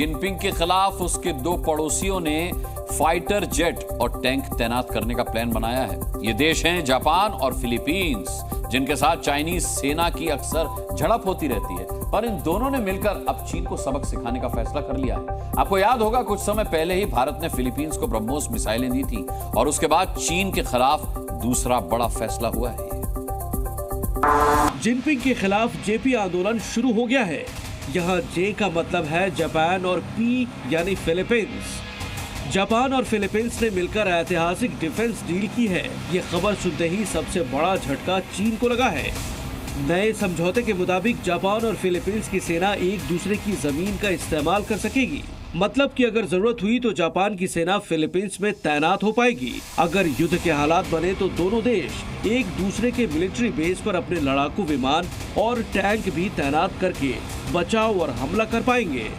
Jinping के खिलाफ उसके दो पड़ोसियों ने फाइटर जेट और टैंक तैनात करने का प्लान बनाया है। ये देश हैं जापान और फिलीपींस, जिनके साथ चाइनीज सेना की अक्सर झड़प होती रहती है, पर इन दोनों ने मिलकर अब चीन को सबक सिखाने का फैसला कर लिया है। आपको याद होगा कुछ समय पहले ही भारत ने फिलीपींस को ब्रह्मोस मिसाइलें दी थी और उसके बाद चीन के खिलाफ दूसरा बड़ा फैसला हुआ है। जिनपिंग के खिलाफ जेपी आंदोलन शुरू हो गया है। यहाँ जे का मतलब है जापान और पी यानी फिलीपींस। जापान और फिलीपींस ने मिलकर ऐतिहासिक डिफेंस डील की है। ये खबर सुनते ही सबसे बड़ा झटका चीन को लगा है। नए समझौते के मुताबिक जापान और फिलीपींस की सेना एक दूसरे की जमीन का इस्तेमाल कर सकेगी। मतलब कि अगर जरूरत हुई तो जापान की सेना फिलीपींस में तैनात हो पाएगी। अगर युद्ध के हालात बने तो दोनों देश एक दूसरे के मिलिट्री बेस पर अपने लड़ाकू विमान और टैंक भी तैनात करके बचाव और हमला कर पाएंगे।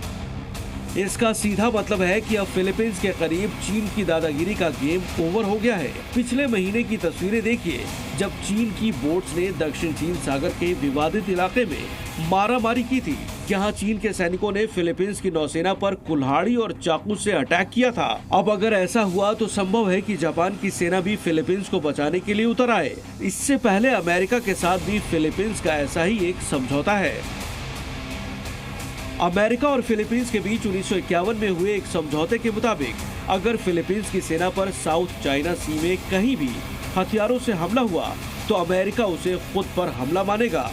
इसका सीधा मतलब है कि अब फिलीपींस के करीब चीन की दादागिरी का गेम ओवर हो गया है। पिछले महीने की तस्वीरें देखिए, जब चीन की बोट्स ने दक्षिण चीन सागर के विवादित इलाके में मारामारी की थी। यहाँ चीन के सैनिकों ने फिलीपींस की नौसेना पर कुल्हाड़ी और चाकू से अटैक किया था। अब अगर ऐसा हुआ तो संभव है कि जापान की सेना भी फिलीपींस को बचाने के लिए उतर आए। इससे पहले अमेरिका के साथ भी फिलीपींस का ऐसा ही एक समझौता है। अमेरिका और फिलीपींस के बीच 1951 में हुए एक समझौते के मुताबिक अगर फिलीपींस की सेना पर साउथ चाइना सी में कहीं भी हथियारों से हमला हुआ तो अमेरिका उसे खुद पर हमला मानेगा